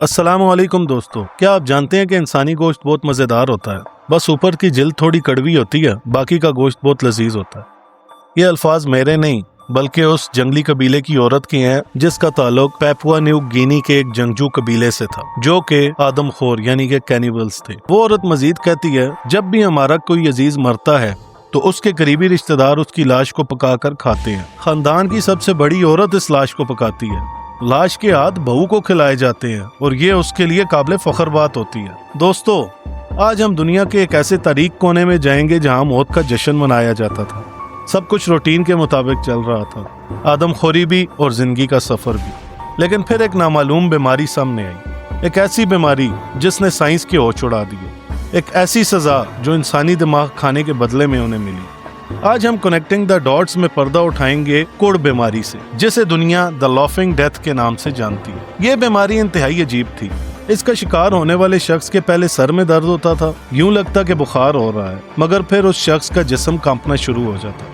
अस्सलाम वालेकुम दोस्तों, क्या आप जानते हैं कि इंसानी गोश्त बहुत मज़ेदार होता है। बस ऊपर की जिल्द थोड़ी कड़वी होती है, बाकी का गोश्त बहुत लजीज होता है। ये अल्फाज मेरे नहीं बल्कि उस जंगली कबीले की औरत के हैं जिसका ताल्लुक पैपुआ न्यू गिनी के एक जंगजू कबीले से था जो कि आदमखोर यानी कि कैनिबल्स थे। वो औरत मजीद कहती है, जब भी हमारा कोई अजीज मरता है तो उसके करीबी रिश्तेदार उसकी लाश को पकाकर खाते हैं। खानदान की सबसे बड़ी औरत इस लाश को पकाती है। लाश के हाथ बहू को खिलाए जाते हैं और ये उसके लिए काबिल फख्र बात होती है। दोस्तों, आज हम दुनिया के एक ऐसे तारीक कोने में जाएंगे जहां मौत का जश्न मनाया जाता था। सब कुछ रूटीन के मुताबिक चल रहा था, आदमखोरी भी और जिंदगी का सफर भी। लेकिन फिर एक नामालूम बीमारी सामने आई, एक ऐसी बीमारी जिसने साइंस के होश उड़ा दिए, एक ऐसी सजा जो इंसानी दिमाग खाने के बदले में उन्हें मिली। आज हम कनेक्टिंग द डॉट्स में पर्दा उठाएंगे कुड़ बीमारी से, जिसे दुनिया द लाफिंग डेथ के नाम से जानती है। ये बीमारी इंतहाई अजीब थी। इसका शिकार होने वाले शख्स के पहले सर में दर्द होता था, यूं लगता कि बुखार हो रहा है, मगर फिर उस शख्स का जिस्म कांपना शुरू हो जाता।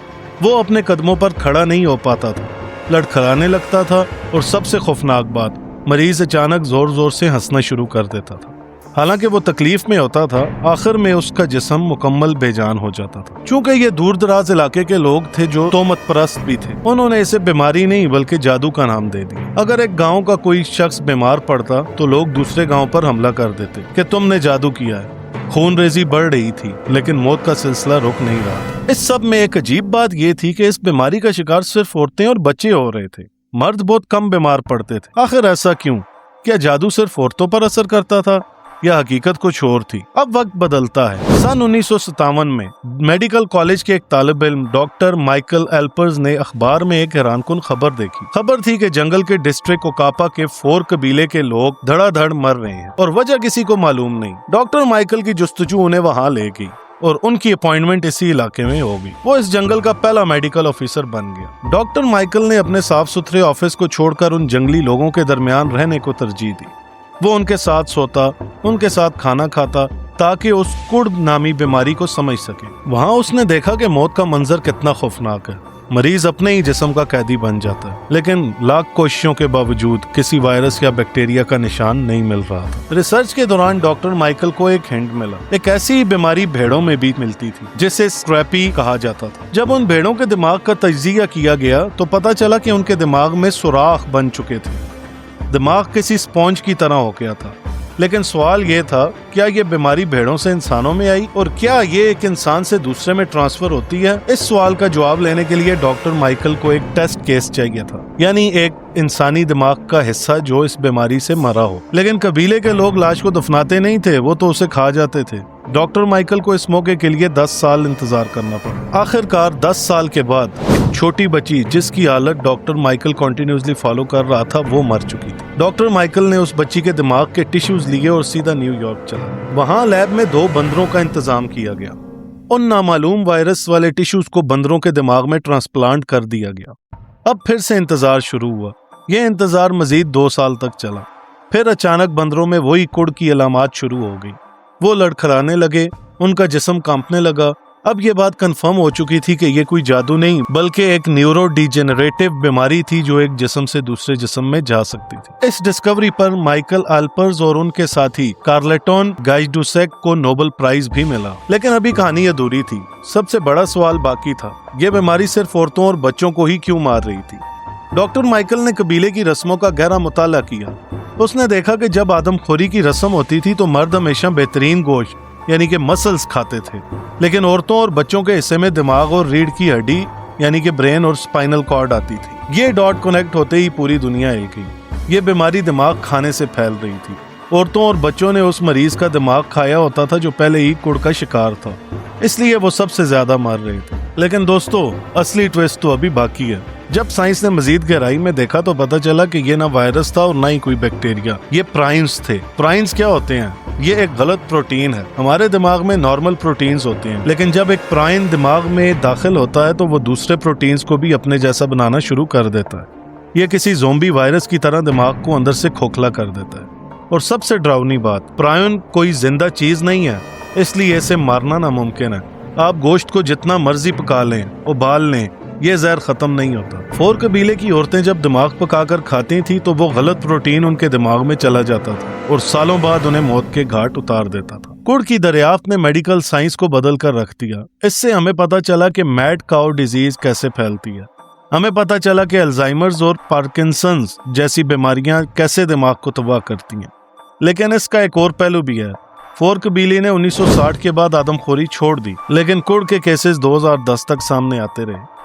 वो अपने कदमों पर खड़ा नहीं हो पाता था, लड़खड़ाने लगता था और सबसे खौफनाक बात, मरीज अचानक जोर जोर से हंसना शुरू कर देता था। हालांकि वो तकलीफ में होता था, आखिर में उसका जिस्म मुकम्मल बेजान हो जाता था। चूंकि ये दूर दराज इलाके के लोग थे जो तोहमत परस्त भी थे, उन्होंने इसे बीमारी नहीं बल्कि जादू का नाम दे दिया। अगर एक गांव का कोई शख्स बीमार पड़ता तो लोग दूसरे गांव पर हमला कर देते कि तुमने जादू किया है। खूनरेजी बढ़ रही थी लेकिन मौत का सिलसिला रुक नहीं रहा था। इस सब में एक अजीब बात ये थी कि इस बीमारी का शिकार सिर्फ औरतें और बच्चे हो रहे थे। मर्द बहुत कम बीमार पड़ते थे। आखिर ऐसा क्यों? क्या जादू सिर्फ औरतों पर असर करता था या हकीकत कुछ और थी? अब वक्त बदलता है। सन 1957 में मेडिकल कॉलेज के एक तालिब इल्म डॉक्टर माइकल एल्पर्स ने अखबार में एक हैरानकुन खबर देखी। खबर थी कि जंगल के डिस्ट्रिक्ट ओकापा के 4 कबीले के लोग धड़ाधड़ मर रहे हैं और वजह किसी को मालूम नहीं। डॉक्टर माइकल की जुस्तजू उन्हें वहां ले गई और उनकी अपॉइंटमेंट इसी इलाके में हो गई। वो इस जंगल का पहला मेडिकल ऑफिसर बन गया। डॉक्टर माइकल ने अपने साफ सुथरे ऑफिस को छोड़कर उन जंगली लोगों के दरमियान रहने को तरजीह दी। वो उनके साथ सोता, उनके साथ खाना खाता ताकि उस कुड़ नामी बीमारी को समझ सके। वहाँ उसने देखा कि मौत का मंजर कितना खौफनाक है। मरीज अपने ही जिस्म का कैदी बन जाता है, लेकिन लाख कोशिशों के बावजूद किसी वायरस या बैक्टीरिया का निशान नहीं मिल रहा था। रिसर्च के दौरान डॉक्टर माइकल को एक हिंट मिला। एक ऐसी बीमारी भेड़ों में भी मिलती थी जिसे स्क्रैपी कहा जाता था। जब उन भेड़ों के दिमाग का तजिया किया गया तो पता चला कि उनके दिमाग में सुराख बन चुके थे। दिमाग किसी स्पॉन्ज की तरह हो गया था। लेकिन सवाल ये था, क्या ये बीमारी भेड़ों से इंसानों में आई और क्या ये एक इंसान से दूसरे में ट्रांसफर होती है? इस सवाल का जवाब लेने के लिए डॉक्टर माइकल को एक टेस्ट केस चाहिए था, यानी एक इंसानी दिमाग का हिस्सा जो इस बीमारी से मरा हो। लेकिन कबीले के लोग लाश को दफनाते नहीं थे, वो तो उसे खा जाते थे। डॉक्टर माइकल को इस मौके के लिए 10 साल इंतजार करना पड़ा। आखिरकार 10 साल के बाद छोटी बच्ची, जिसकी हालत डॉक्टर माइकल कंटिन्यूसली फॉलो कर रहा था, वो मर चुकी थी। डॉक्टर माइकल ने उस बच्ची के दिमाग के टिश्यूज लिए और सीधा न्यूयॉर्क चला। वहाँ लैब में 2 बंदरों का इंतजाम किया गया। उन नामालूम वायरस वाले टिश्यूज को बंदरों के दिमाग में ट्रांसप्लांट कर दिया गया। अब फिर से इंतजार शुरू हुआ। यह इंतजार मजीद 2 साल तक चला। फिर अचानक बंदरों में वही कुड़ की अलामात शुरू हो गई। वो लड़खड़ाने लगे, उनका जिस्म कांपने लगा। अब ये बात कंफर्म हो चुकी थी कि ये कोई जादू नहीं बल्कि एक न्यूरो डिजेनरेटिव बीमारी थी जो एक जिस्म से दूसरे जिस्म में जा सकती थी। इस डिस्कवरी पर माइकल एल्पर्स और उनके साथी कार्लेटन गाइडुसेक को नोबेल प्राइज भी मिला। लेकिन अभी कहानी अधूरी थी। सबसे बड़ा सवाल बाकी था, ये बीमारी सिर्फ औरतों और बच्चों को ही क्यों मार रही थी? डॉक्टर माइकल ने कबीले की रस्मों का गहरा मुताला किया। उसने देखा कि जब आदमखोरी की रस्म होती थी तो मर्द हमेशा बेहतरीन गोश्त यानी कि मसल्स खाते थे, लेकिन औरतों और बच्चों के हिस्से में दिमाग और रीढ़ की हड्डी यानी कि ब्रेन और स्पाइनल कॉर्ड आती थी। ये डॉट कनेक्ट होते ही पूरी दुनिया हिल गई। ये बीमारी दिमाग खाने से फैल रही थी। औरतों और बच्चों ने उस मरीज का दिमाग खाया होता था जो पहले ही कुड़ का शिकार था, इसलिए वो सबसे ज्यादा मर रहे थे। लेकिन दोस्तों, असली ट्विस्ट तो अभी बाकी है। जब साइंस ने मजीद गहराई में देखा तो पता चला कि ये ना वायरस था और ना ही कोई बैक्टीरिया, ये प्राइन्स थे। प्राइन्स क्या होते हैं? ये एक गलत प्रोटीन है। हमारे दिमाग में नॉर्मल प्रोटीन्स होते हैं, लेकिन जब एक प्राइन दिमाग में दाखिल होता है तो वो दूसरे प्रोटीन्स को भी अपने जैसा बनाना शुरू कर देता है। ये किसी ज़ोंबी वायरस की तरह दिमाग को अंदर से खोखला कर देता है। और सबसे डरावनी बात, प्राइन कोई जिंदा चीज नहीं है, इसलिए इसे मारना नामुमकिन है। आप गोश्त को जितना मर्जी पका लें, उबाल लें, یہ زہر ختم نہیں ہوتا۔ فور قبیلے کی عورتیں جب دماغ پکا کر کھاتی تھی تو وہ غلط پروٹین ان کے دماغ میں چلا جاتا تھا اور سالوں بعد انہیں موت کے گھاٹ اتار دیتا تھا۔ کڑ کی دریافت نے میڈیکل سائنس کو بدل کر رکھ دیا۔ اس سے ہمیں پتہ چلا کہ میڈ کاؤ ڈیزیز کیسے پھیلتی ہے۔ ہمیں پتہ چلا کہ الزائمرز اور پارکنسنز جیسی بیماریاں کیسے دماغ کو تباہ کرتی ہیں۔ لیکن اس کا ایک اور پہلو بھی ہے۔ فور قبیلے نے 1960 کے بعد آدم خوری چھوڑ دی، لیکن کڑ کے کیسز 2010 تک سامنے آتے رہے۔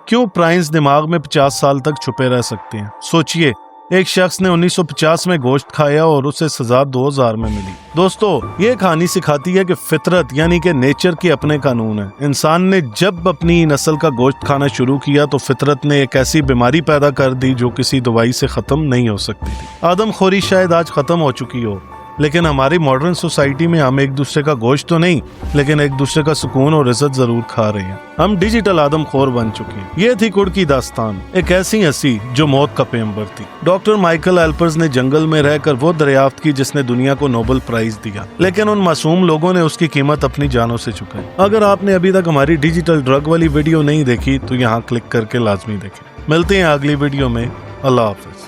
کیوں پرائنز دماغ میں 50 سال تک چھپے رہ سکتے ہیں؟ سوچئے، ایک شخص نے 1950 میں گوشت کھایا اور اسے سزا 2000 میں ملی۔ دوستو، یہ کہانی سکھاتی ہے کہ فطرت یعنی کہ نیچر کے اپنے قانون ہیں۔ انسان نے جب اپنی نسل کا گوشت کھانا شروع کیا تو فطرت نے ایک ایسی بیماری پیدا کر دی جو کسی دوائی سے ختم نہیں ہو سکتی تھی۔ آدم خوری شاید آج ختم ہو چکی ہو، لیکن ہماری ماڈرن سوسائٹی میں ہم ایک دوسرے کا گوشت تو نہیں، لیکن ایک دوسرے کا سکون اور عزت ضرور کھا رہے ہیں۔ ہم ڈیجیٹل آدم خور بن چکے ہیں۔ یہ تھی کڑ کی داستان، ایک ایسی ہنسی جو موت کا پیغمبر تھی۔ ڈاکٹر مائیکل ایلپرز نے جنگل میں رہ کر وہ دریافت کی جس نے دنیا کو نوبل پرائز دیا، لیکن ان معصوم لوگوں نے اس کی قیمت اپنی جانوں سے چکائی۔ اگر آپ نے ابھی تک ہماری ڈیجیٹل ڈرگ والی ویڈیو نہیں دیکھی تو یہاں کلک کر کے لازمی دیکھیں۔ ملتے ہیں اگلی ویڈیو میں۔ اللہ حافظ۔